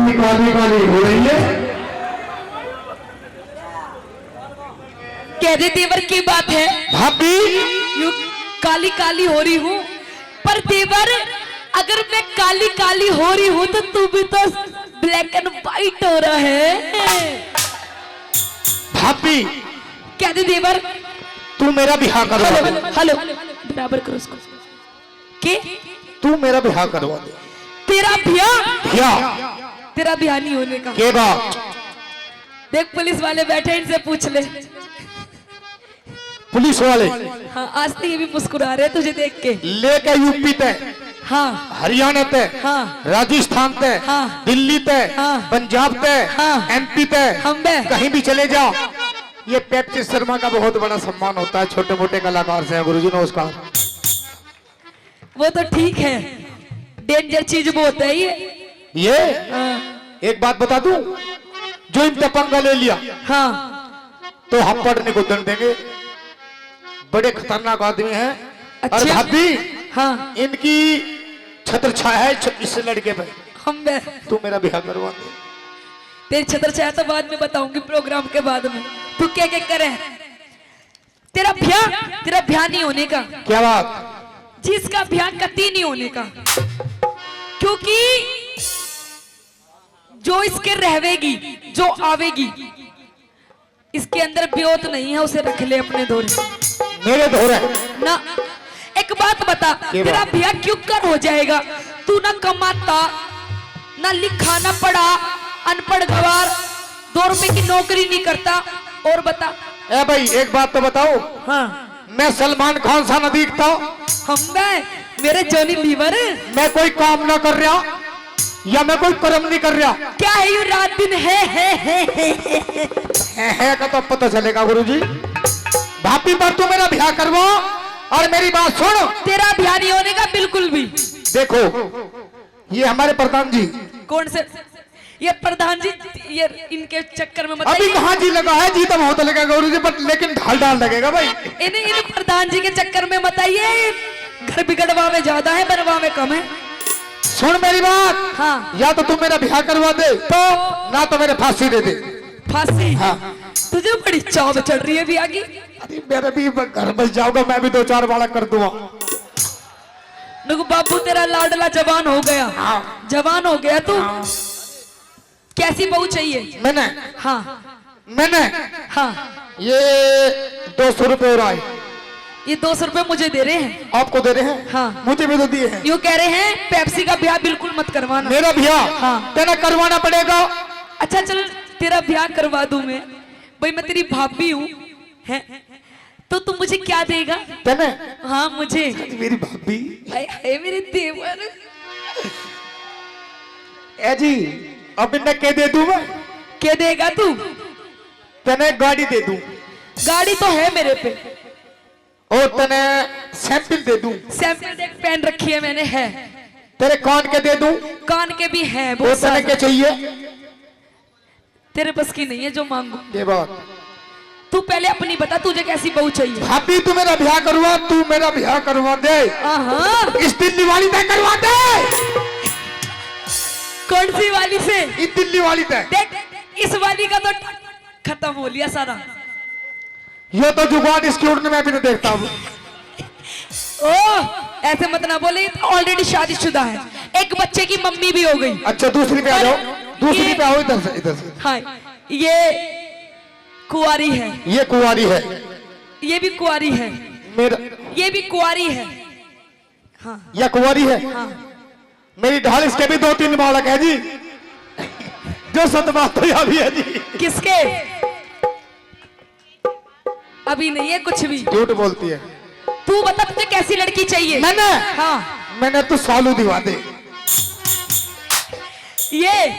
इतनी काली काली हो रही है। कह दे देवर की बात है भाभी यू काली काली हो रही हूँ, पर देवर अगर मैं काली काली हो रही हूँ तो तू भी तो ब्लैक एंड व्हाइट हो रहा है। भाभी कह दे देवर। तू मेरा बिहार करवा दे। हेलो बराबर करो उसको। के तू मेरा बिहार करवा दे। तेरा ब्याह क्या तेरा ब्याह नहीं होने का। के बात देख पुलिस वाले बैठे, इनसे पूछ ले। पुलिस वाले हाँ आज तो ये भी मुस्कुरा रहे तुझे देख के। लेके यूपी तय, हाँ हरियाणा तय, हाँ राजस्थान तय, हाँ दिल्ली तय, हाँ पंजाब तय, हाँ एमपी तय, हम बे कहीं भी चले जाओ। ये पेप्सी शर्मा का बहुत बड़ा सम्मान होता है छोटे मोटे कलाकार से। गुरुजी नमस्कार। वो तो ठीक है, डेंजर चीज वो होता है ये हाँ, एक बात बता दूं, जो इन पंगा ले लिया हाँ तो हम पढ़ने को दंड देंगे। बड़े खतरनाक आदमी हैं। और अच्छा। भाभी हाँ इनकी छत्र छाया है इस लड़के पे। हम बे तू मेरा बिहार करवा दे। तेरी छतर छाया तो बाद में बताऊंगी, प्रोग्राम के बाद में। तू क्या क्या करे तेरा ब्याह नहीं होने का। क्या बात? जिसका ब्याह कती नहीं होने का, क्योंकि जो इसके रहवेगी जो आवेगी इसके अंदर ब्योत नहीं है, उसे रख ले अपने धोरे। मेरे धोरे ना एक बात बता, तेरा ब्याह क्यों कर हो जाएगा? तू ना कमाता ना लिखा ना पढ़ा, अनपढ़ गवार, 2 रुपए की नौकरी नहीं करता। और बता ए भाई एक बात तो बताओ। हाँ मैं सलमान खान सा न दिखता? हम मेरे जॉनी लीवर। मैं कोई काम ना कर रहा या मैं कोई कर्म नहीं कर रहा? क्या है यू रात दिन है का तो पता चलेगा गुरुजी। भाभी पर तू मेरा ब्याह करवा। और मेरी बात सुन, तेरा ब्याह नहीं होने का बिल्कुल भी। देखो ये हमारे प्रधान जी। कौन से ये प्रधान जी? ये इनके चक्कर में मत अभी कहाँ जी लगा है? जी तो बहुत लगेगा गुरुजी, बट लेकिन ढाल डाल लगेगा भाई। इन प्रधान जी के चक्कर में मत आइए। घर बिगड़वा में ज्यादा है, बनवा में कम है। सुन मेरी बात। हाँ या तो तू मेरा ब्याह करवा दे तो ना तो मेरे फांसी दे दे। फांसी? हाँ तुझे बड़ी चाव चढ़ रही है भी आगे। अरे मेरा भी घर बस जाऊंगा, मैं भी 2-4 बालक कर दूंगा। नुकु बाबू तेरा लाडला जवान हो गया। हाँ। जवान हो गया तू। हाँ। कैसी बहू चाहिए? मैंने हाँ हाँ ये 200 रुपए हो रहा है। ये 200 रुपए मुझे दे रहे हैं। आपको दे रहे हैं? हाँ मुझे भी तो दिए हैं। यूँ कह रहे हैं पेप्सी का ब्याह बिल्कुल मत करवाना। मेरा ब्याह हाँ तेरा करवाना पड़ेगा। अच्छा चल तेरा ब्याह करवा दूं मैं। भाई मैं तेरी भाभी हूँ है, तो तू मुझे क्या देगा? तेने? हाँ मुझे। मेरी भाभी। हाय मेरे देवर। ए जी अब इन्हें क्या दे दूं मैं? क्या देगा तू? तेने गाड़ी दे दूं? गाड़ी तो है मेरे पे। और तेने सैंपल दे दूं? सैंपल देख पहन रखी है मैंने। है तेरे कान के दे दूं? कान के भी हैं। वो तेने क्या चाहिए? तेरे बस की नहीं है जो मांगू। ये बात तू पहले अपनी बता, तुझे कैसी बहू चाहिए? भाभी तू मेरा ब्याह करवा, तू मेरा ब्याह करवा दे। इस दिल्ली वाली तय करवा दे। कौन सी वाली से? इस दिल्ली वाली तय। देख इस वाली का तो खत्म हो लिया सारा। ये तो जुगाड़ इसकी उड़ने में भी नहीं देखता हूँ। ओह ऐसे मत ना बोले, ऑलरेडी शादीशुदा है, एक बच्चे की मम्मी भी हो गई। अच्छा दूसरी पे आ जाओ, दूसरी पे आओ। इधर से इधर से। हाँ ये कुंवारी है। ये कुंवारी है। ये भी कुंवारी है। मेरा ये भी कुंवारी है। हाँ यह कुंवारी है। हाँ मेरी ढाल इसके भी 2-3 बालक है जी। जो सतबात तो यह भी है जी। किसके? अभी नहीं है कुछ भी। झूठ बोलती है। तू बता तुझे कैसी लड़की चाहिए? मैंने मैंने तो सालू दिवा दे। ये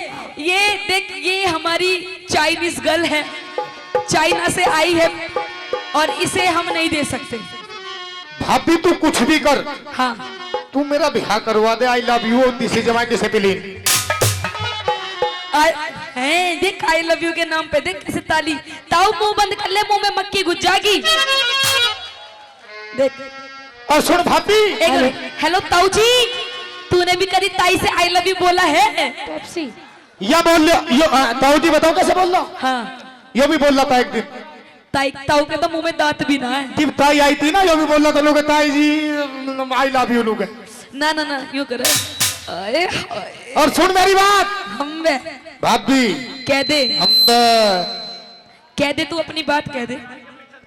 देख ये हमारी चाइनीज गर्ल है, चाइना से आई है और इसे हम नहीं दे सकते। भाभी तू कुछ भी कर। हाँ तू मेरा ब्याह करवा दे। I love you this is my discipline. देख आई लव यू के नाम पे देख कैसे ताली। ताऊ मुंह बंद कर ले, मुंह में मक्खी घुस जाएगी। देख और सुन भाभी। हेलो ताऊ जी, तूने भी कभी ताई से आई लव यू बोला है? पेप्सी या बोल लो यो ताऊ जी बताओ कैसे बोल लो। हाँ यो भी बोल रहा था एक दिन ताई, ताऊ के तो मुंह में दांत भी ना है। जब ताई आई थी ना यो भी बोल रहा था लोग ताई जी आई लव यू लोग। ना ना ना यूं करे। अरे और सुन मेरी बात हम बे भाभी कह दे, हम कह दे, तू अपनी बात कह दे।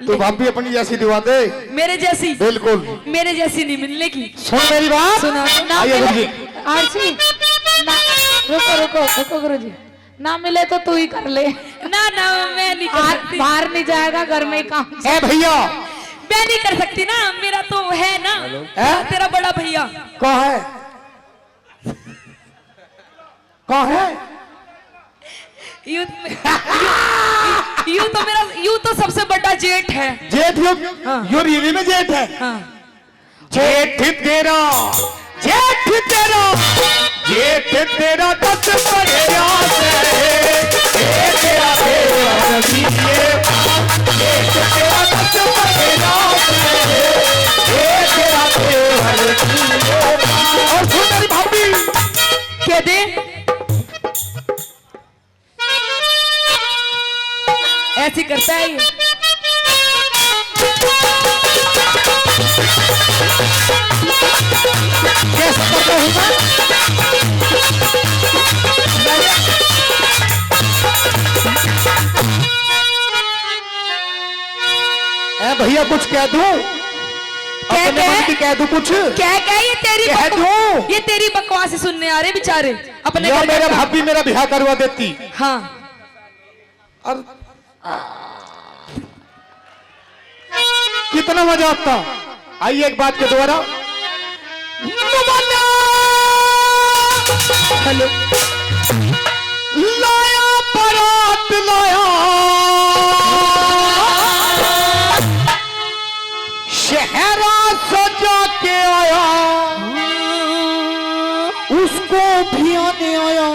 तो भाभी अपनी जैसी दिवा दे। मेरे जैसी? बिल्कुल मेरे जैसी नहीं मिलने की। सुन मेरी बात। सुना ना आइए गुरुजी। आरसी ना, रुको रुको रुको गुरुजी, ना मिले तो तू ही कर ले। ना ना मैं नहीं कर सकती। बाहर नहीं जाएगा, घर में ही काम। ए भैया मैं नहीं कर सकती ना, मेरा तो है ना तेरा बड़ा भैया। कहाँ है कहाँ है? यूं तो मेरा यूं तो सबसे बड़ा जेठ है। जेठ यो रियली में जेठ है। हाँ जेठ तेरा जेठ तेरा जेठ तेरा दस पड़ेगा तेरा जेठ तेरा दस पड़ेगा और सुन मेरी भाभी कह दे। ऐसी करता है ये। कैसे करता हूँ मैं? भैया कुछ कह दूं? अपने मन की कह दूं कुछ? क्या ये तेरी कह दूं? ये तेरी बकवास सुनने आ रहे बेचारे अपने या घर मेरा का। भाभी मेरा ब्याह करवा देती। हाँ और कितना मजा आता। आइए एक बात के द्वारा हेलो लाया बारात लाया शहरा सजा के आया उसको भी आने आया।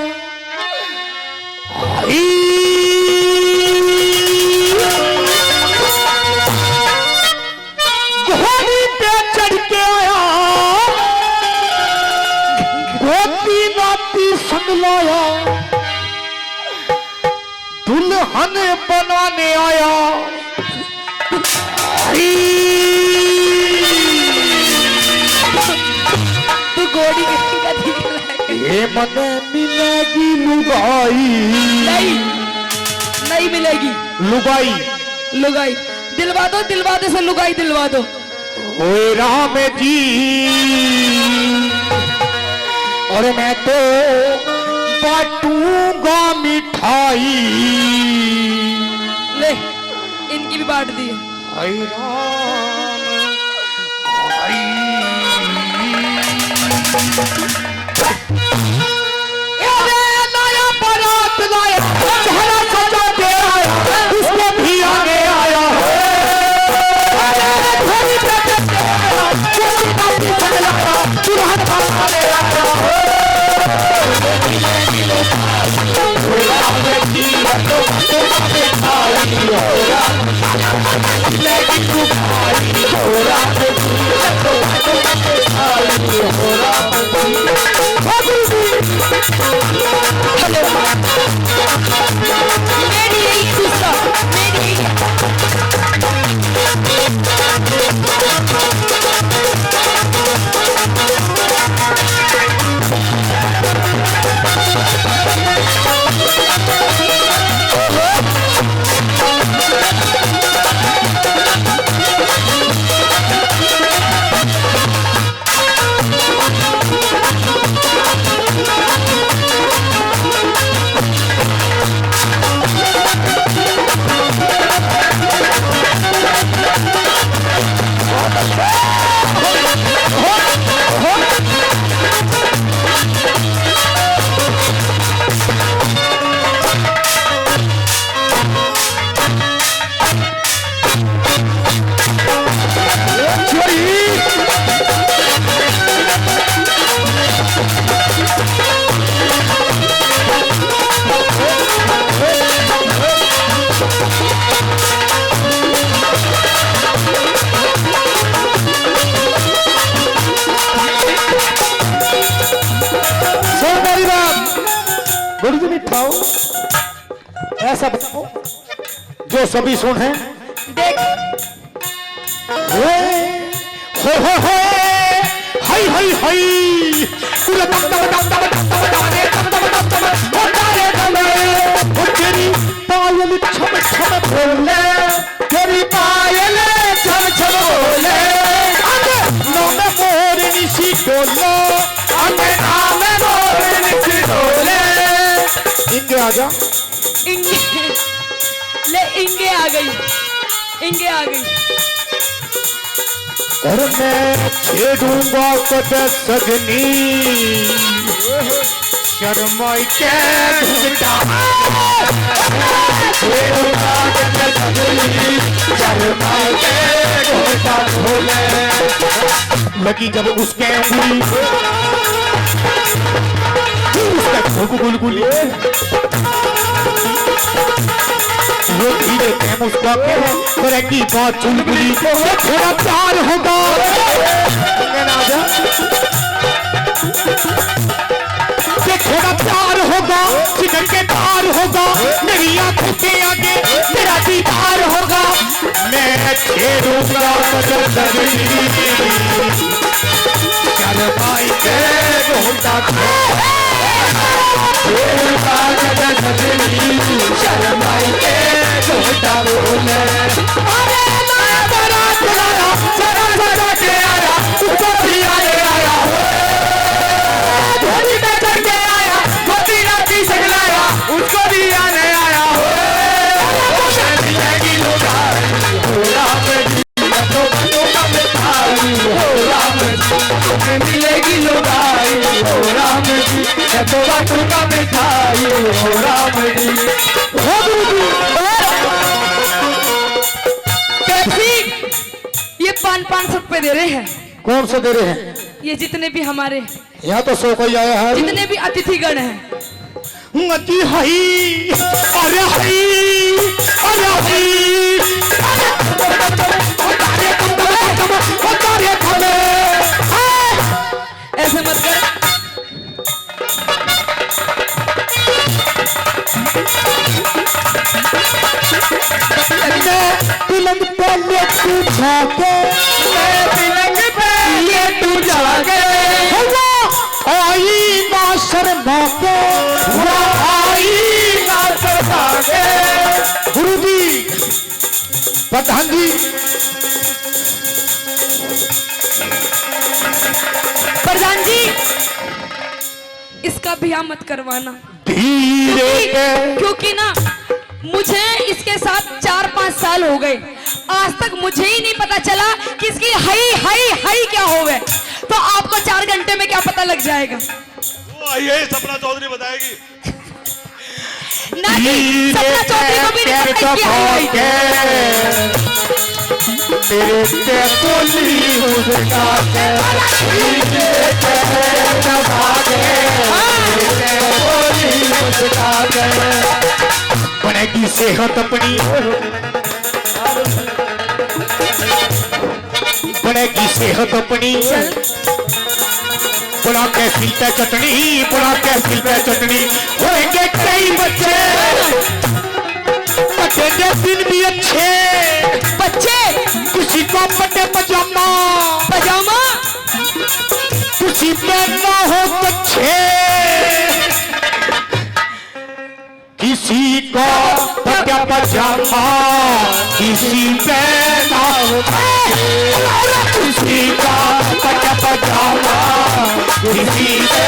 घोड़ी पे चढ़ के आया गोपी नाती संग लाया दुल्हन बनाने आया। तू गोड़ी का दिख रहा है। ये मन मिलेगी लुगाई नहीं नहीं मिलेगी लुगाई लुगाई। दिलवा दो से लुगाई दिलवा दो। ओए राम जी और मैं तो बांटूंगा मिठाई। ले इनकी भी बांट दी। हाय राम हाय। लाया बारात लाया चेहरा सजा के आया उसको भी आगे आया। मेरी यही गुस्सा मेरी ऐसा बताओ जो सभी सुन है। देख हो हाय हाय हाय पूरा दम दम दम दम दम दम डाले दम दम दम दम हो डाले दमे हो तेरी पायल छम छम बोले तेरी पायल छम छम बोले नाम मोर निशी डोले नाम मोर निशी डोले इंगे आजा इंगे ले इंगे आ गई इंगे आ गई। और मैं छेड़ूंगा कद सजनी शर्माई के ढूंढा छेड़ूंगा कद सजनी शर्माई के ढूंढा ढोले लगी जब उसके उंगली उसका गुलगुली वो धीरे से मुस्कुराते हैं करेंगी बात चुलबुली थोड़ा प्यार होगा थोड़ा प्यार होगा चिकन के तार होगा मेरी आंखों के आगे तेरा दीदार होगा मैं छेड़ूंगा शर्माई के ढूंढा शर्माई के ढूंढा बोले अरे मैं बारात लाया सरा सजा के आया उसको भी आया धोनी में चढ़ के आया धोती राती सगलाया उसको भी आने आया मिलेगी लुगाई हो राम जी तो बंदों का मिठाई हो राम जी मिलेगी लुगाई हो राम जी तो बातों का मिठाई हो राम जी ये 500 रुपए दे रहे हैं। कौन से दे रहे हैं? ये जितने भी हमारे यहाँ तो 100 कोई आया है जितने भी अतिथिगण हैं। अति हई अरे हई अरे हई ऐसे मत कर तिलंग पहले तू जाके तिलंग पहले तू जाके आई ना शर्मा के आई ना शर्मा के गुरु जी प्रधान जी प्रधान जी इसका ब्याह मत करवाना धीरे क्योंकि ना मुझे इसके साथ 4-5 साल हो गए आज तक मुझे ही नहीं पता चला कि इसकी हई हई हई क्या हो गए तो आपको 4 घंटे में क्या पता लग जाएगा। वो आइए सपना चौधरी बताएगी। ना कि सपना चौधरी को भी नहीं पता कि हई तेरे पे बोली मुझका बनेगी सेहत अपनी बनेगी सेहत अपनी बुला के सिलते चटनी बुला के सिलते चटनी होंगे कई बच्चे बचेंगे दिन भी अच्छे बच्चे किसी को पटे पजामा पजामा किसी पे ना हो कच्छे किसी को पटे पजामा किसी पे ना हो किसी का पटे पजामा किसी पे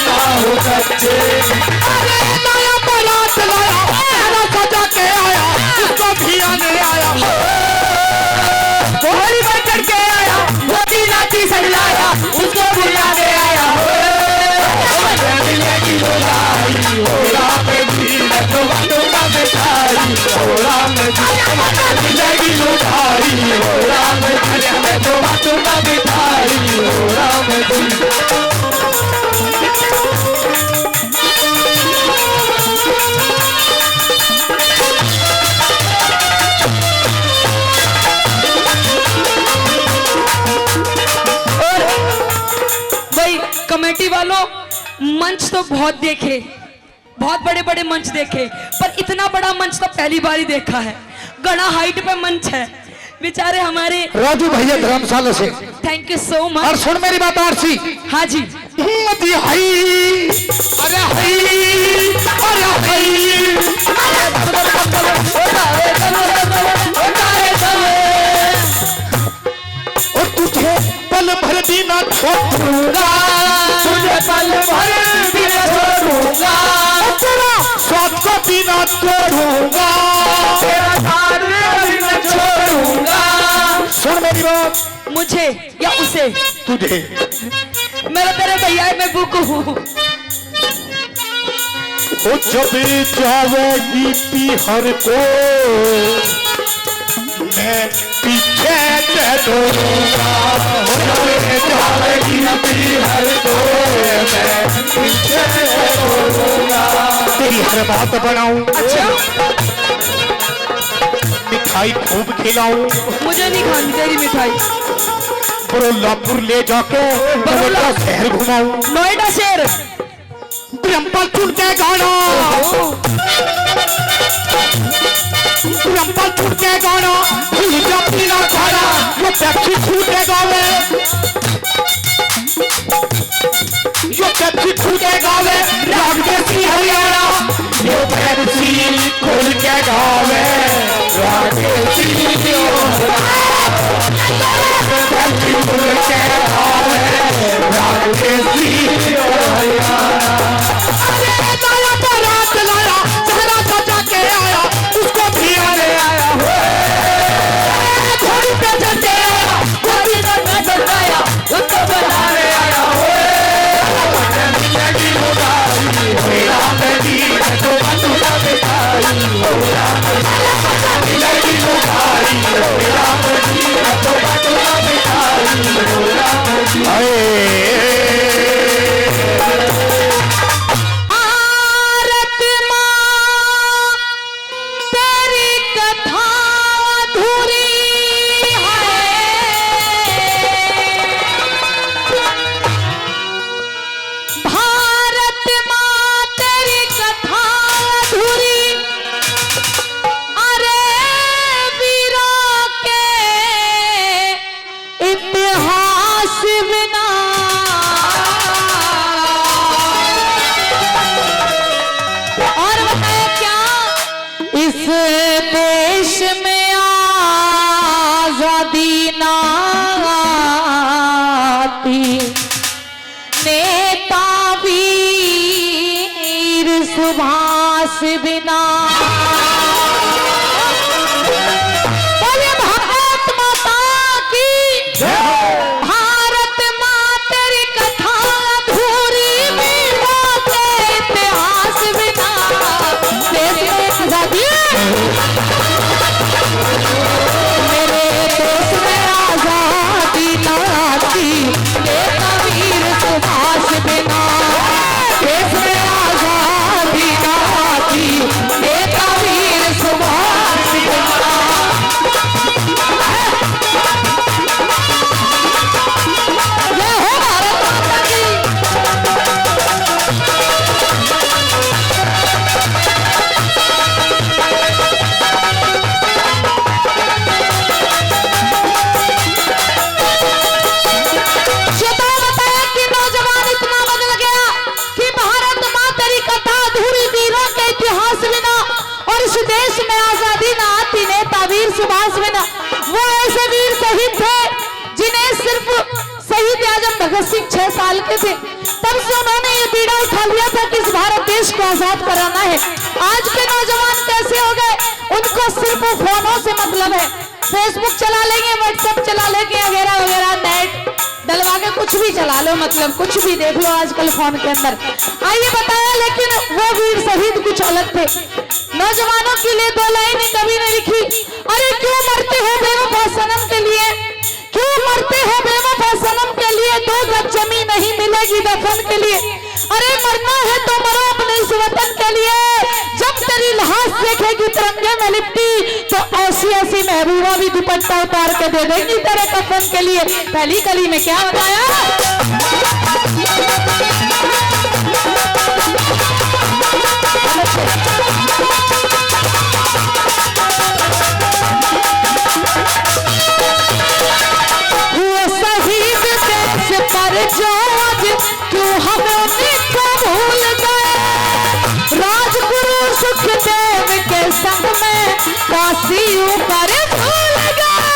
ना हो कच्छे अरे नया बारात लाया मेरा सजा के आया उसको भी आने आया गोली पर चढ़ के आया धोती नाची सजलाया उसको बुलाने आया मिलेगी लुगाई हो राम जी तो बातों का मिठाई हो राम जी मिलेगी लुगाई हो राम जी तो बातों का मिठाई हो राम जी कमेटी वालों मंच तो बहुत देखे बहुत बड़े बड़े मंच देखे, पर इतना बड़ा मंच तो पहली बार ही देखा है। गड़ा हाइट पे मंच है बेचारे हमारे राजू भैया धर्मशाला से। थैंक यू सो और मच। सुन मेरी बात आरसी। हाँ जी। अरे हाई, अरे हाई, अरे हाई। और तुझे पल भर भी ना छोड़ूंगा, तुझे पल भर भी ना छोड़ूंगा, तेरा स्वाद को भी ना तोड़ूंगा, तेरा साथ भी ना छोड़ूंगा। सुन मेरी बात, मुझे या उसे? तुझे। मेरा तेरे भैया है, मैं बुक हूँ। ओ जब जावेगी पीहर को मैं पीछे से दौड़ूंगा, जब जावेगी पीहर को मैं पीछे से दौड़ूंगा। तेरी हर बात बनाऊं, अच्छा मिठाई खूब खिलाऊं, मुझे नहीं खानी तेरी मिठाई। बरोलापुर ले जाके बरोला शहर घुमाऊं, नोएडा शहर ब्रह्मपाल चुन के गाना, ब्रह्मपाल चुन के गाना, पीला पीला खाना, वो पेप्सी छूटे गावे, जो पेप्सी छूटे गावे, राग देसी हरियाणा, जो पेप्सी खोल के गावे, राग देसी हरियाणा, पेप्सी खोल के गावे, राग देसी हरियाणा। लाया बारात लाया, सहरा सजा के आया, उसको भी आने आया हो, घोड़ी पे चढ़ते आया, घोड़ी पे चढ़ते आया, उसको बनाने आया हो। जिंदगी उदारी मेरा नदी तो बंधुआ बिताई, जिंदगी उदारी मेरा नदी तो बंधुआ बिताई। सुभाष बिना भारत माता की, भारत माँ तेरी कथा अधूरी, वीरों के इतिहास बिना देश में आजादी, मेरे देश में आजादी न आती, नेता वीर सुभाष बिना देश में आजादी न आती, नेता वीर सुभाष बिना। जय हो भारत माता की। सुभाष बिना वो ऐसे वीर शहीद थे जिन्हें सिर्फ शहीद आजम भगत सिंह 6 साल के थे, तब से उन्होंने ये बीड़ा उठा लिया था कि इस भारत देश को आजाद कराना है। आज के नौजवान कैसे हो गए, उनको सिर्फ फोनों से मतलब है, फेसबुक चला लेंगे, व्हाट्सएप चला लेंगे, वगैरह वगैरह, नेट डलवा के कुछ भी चला लो, मतलब कुछ भी देख लो आजकल फोन के अंदर। आइए बताया, लेकिन वो वीर शहीद कुछ अलग थे। नौजवानों के लिए 2 लाइनें कवि ने लिखी, अरे क्यों मरते हो बेवफा सनम के लिए, क्यों मरते हो बेवफा सनम के लिए, 2 गज जमीन नहीं मिलेगी दफन के लिए, अरे मरना है तो मरो अपने इस वतन के लिए, जब तेरी लाश देखेगी तिरंगे में लिपटी तो ऐसी ऐसी महबूबा भी दुपट्टा उतार के दे देंगी तेरे कफन के लिए। पहली कली में क्या बताया, जाओ आज क्यों हम उनको भूल गए। राजगुरु सुखदेव के संग में काशी ऊपर भूल गए।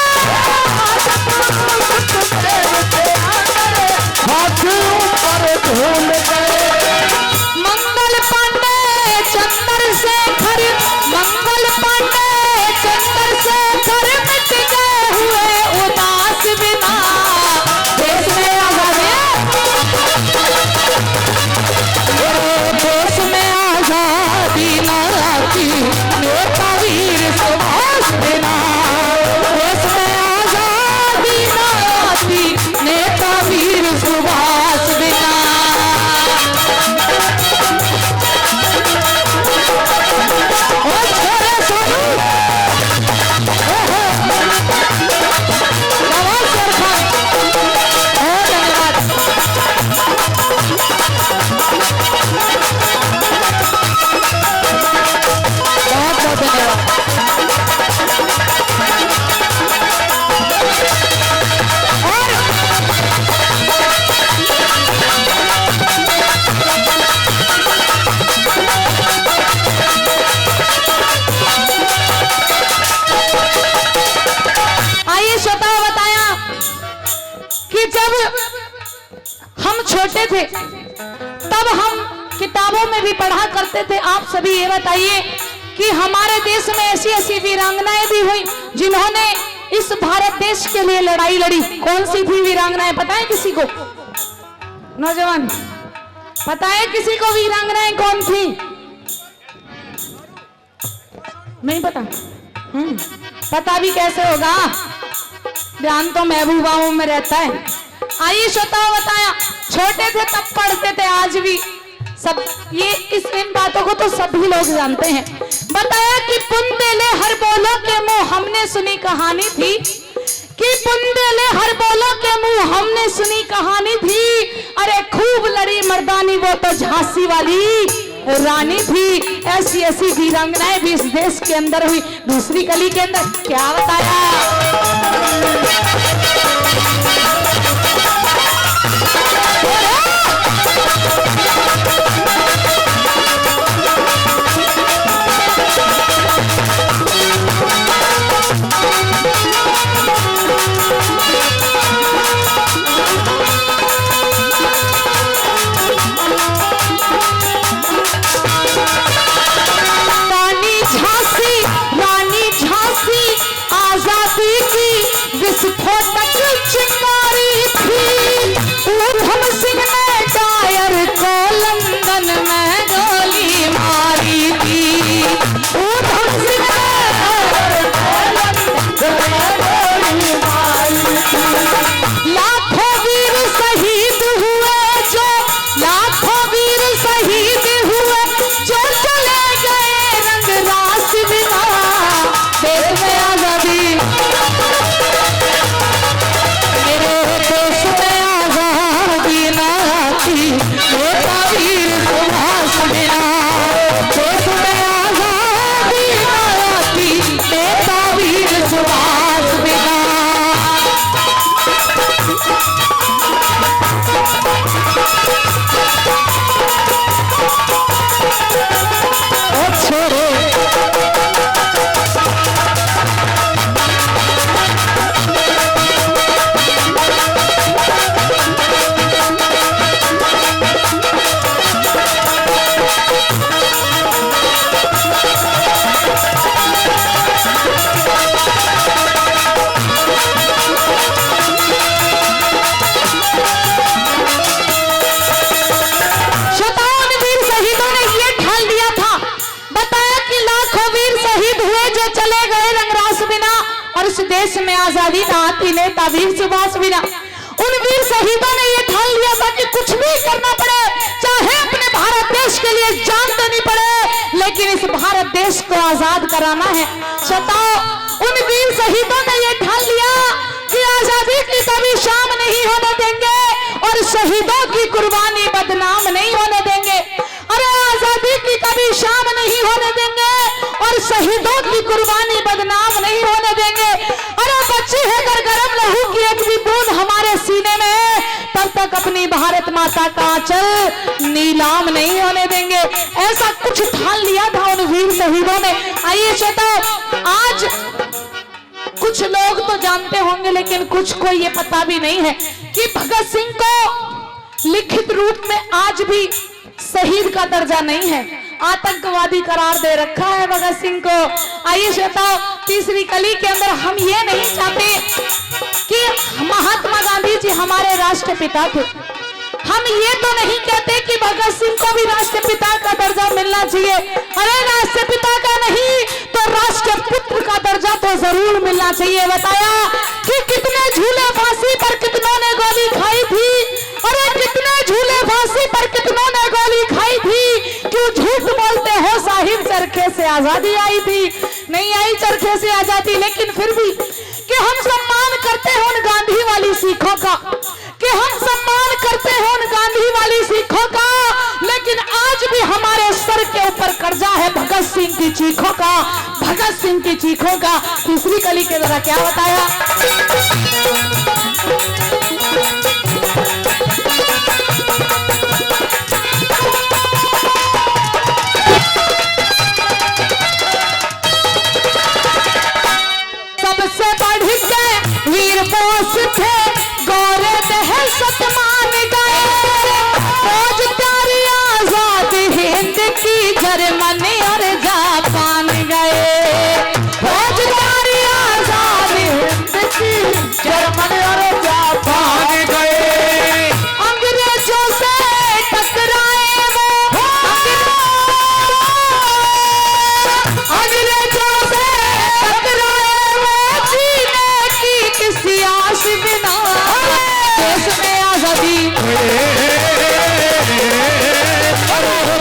काशी ऊपर भूल गए। मंगल पांडे चंद्रशेखर, मंगल पांडे चंद्रशेखर मिट गए हुए उदास बिना। देश में आजादी ना आती नेता वीर सुभाष बिना। देश में आजादी ना आती नेता वीर सुभाष बिना। आइए श्रोताओं, बताया कि जब हम छोटे थे तब हम किताबों में भी पढ़ा करते थे। आप सभी ये बताइए कि हमारे देश में ऐसी ऐसी वीरांगनाएं भी हुई जिन्होंने इस भारत देश के लिए लड़ाई लड़ी। कौन सी थी वीरांगनाएं, पता है किसी को? नौजवान पता है किसी को वीरांगनाएं कौन थी? नहीं पता? पता भी कैसे होगा, ध्यान तो महबूबाओं में रहता है। आइए श्रोताओं, बताया छोटे थे तब पढ़ते थे, आज भी सब ये इन बातों को तो सभी लोग जानते हैं। बताया कि पुंदेले हर बोलो के मुंह हमने सुनी कहानी थी, कि पुंदेले हर बोलो के मुंह हमने सुनी कहानी थी। अरे खूब लड़ी मर्दानी वो तो झांसी वाली रानी थी। ऐसी ऐसी वीरांगनाएं भी इस देश के अंदर हुई। दूसरी कली के अंदर क्या बताया? रानी झांसी आजादी की विस्फोटक चिंगारी थी। ऊधम सिंह ने डायर को लंदन में गोली मारी थी। ऊधम सिंह ने डायर को लंदन में गोली मारी थी। लाखों वीर शहीद हुए जो, लाखों वीर शहीद हुए जो चले गए रंग रास बिना। देश में आजादी, मेरे देश में आजादी ना आती नेता वीर सुभाष बिना। देश में आजादी ना आती नेता वीर सुभाष बिना। देश में आजादी ना आती नेता वीर सुभाष बिना। उन वीर शहीदों ने ये ठान लिया था कि कुछ भी करना पड़े, चाहे अपने भारत देश के लिए जान देनी पड़े, लेकिन इस भारत देश को आजाद कराना है। सताओ, उन वीर शहीदों ने ये ठान लिया कि आजादी की कभी शाम नहीं होने देंगे और शहीदों की कुर्बानी बदनाम नहीं होने देंगे। अरे आजादी की कभी शाम नहीं होने देंगे और शहीदों की कुर्बानी बदनाम नहीं होने देंगे। अरे बच्ची है अगर गर्म लहू की एक भी बूंद हमारे सीने में, तब तक अपनी भारत माता का आंचल नीलाम नहीं होने देंगे, ऐसा कुछ ठान लिया था उन वीर शहीदों ने। आइए श्रोता, आज कुछ लोग तो जानते होंगे लेकिन कुछ को ये पता भी नहीं है कि भगत सिंह को लिखित रूप में आज भी शहीद का दर्जा नहीं है, आतंकवादी करार दे रखा है भगत सिंह को। आइए श्रोता, तीसरी कली के अंदर हम ये नहीं चाहते कि महात्मा गांधी जी हमारे राष्ट्रपिता थे, हम ये तो नहीं कहते कि भगत सिंह को भी राष्ट्रपिता का दर्जा मिलना चाहिए। अरे राष्ट्रपिता का नहीं तो राष्ट्रपुत्र का दर्जा तो जरूर मिलना चाहिए। बताया कि कितने झूले फांसी पर कितनों ने गोली खाई थी, अरे कितने झूले फांसी पर कितनों ने गोली खाई थी, क्यों झूठ बोलते हो साहिब, चरखे से आजादी आई थी, नहीं आई चरखे से आजादी, लेकिन फिर भी कि हम सम्मान करते हैं उन गांधी वाली सीखों का, कि हम सम्मान करते हैं उन गांधी वाली सीखों का, लेकिन आज भी हमारे सर के ऊपर कर्जा है भगत सिंह की चीखों का, भगत सिंह की चीखों का। तीसरी कली के द्वारा क्या बताया? सबसे बढ़ के वीर बोस थे, गौरे दहशत मान गए, फौज प्यारी आजाद हिंद की जर्मनी और जापान गए, फौज प्यारी आजाद हिंद की जर्मनी और जापान गए, अंग्रेजों से टकराए वो, अंग्रेजों से टकराए वो, जीने की किसी आस बिना देश में आजादी,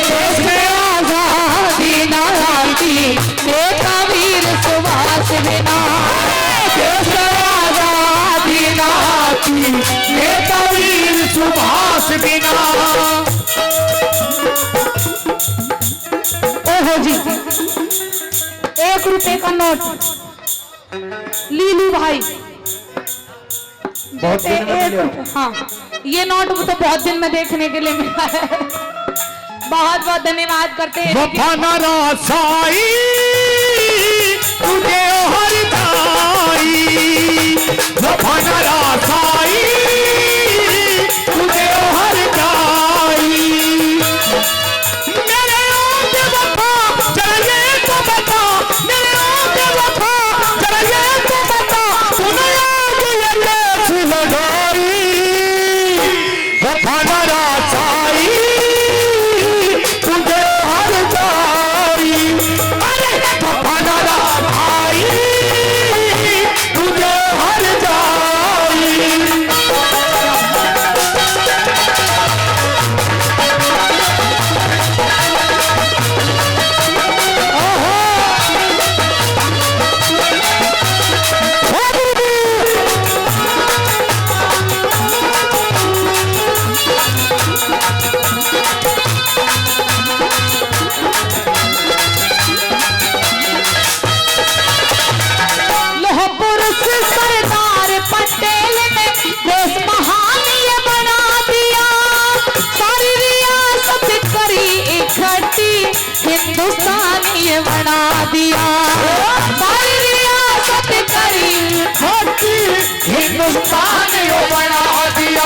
देश में आजादी ना आती नेता वीर सुभाष बिना, देश में आजादी ना आती नेता वीर सुभाष बिना। ओहो जी, 1 रुपए का नोट लीलू भाई, बहुत दिन में मिले। हाँ, ये नोट तो बहुत दिन में देखने के लिए मिला है, बहुत बहुत धन्यवाद करते हैं। वफाना रासाई तुझे हर जाई, वफाना रासाई तुझे हर जाई, मेरे ओट वफा जरा तो बता, मेरे ओट वफा जरा तो बता, तूने आज ये लेस लगाई, वफाना रासाई तुझे हर जाई, अरे वफाना रासाई तुझे हर जाई। सरदार पटेल ने देश महान ये बना दिया, सारी रियासत करी इकट्ठी हिंदुस्तान ये बना दिया, सारी रियासत करी इकट्ठी हिंदुस्तान ये बना दिया।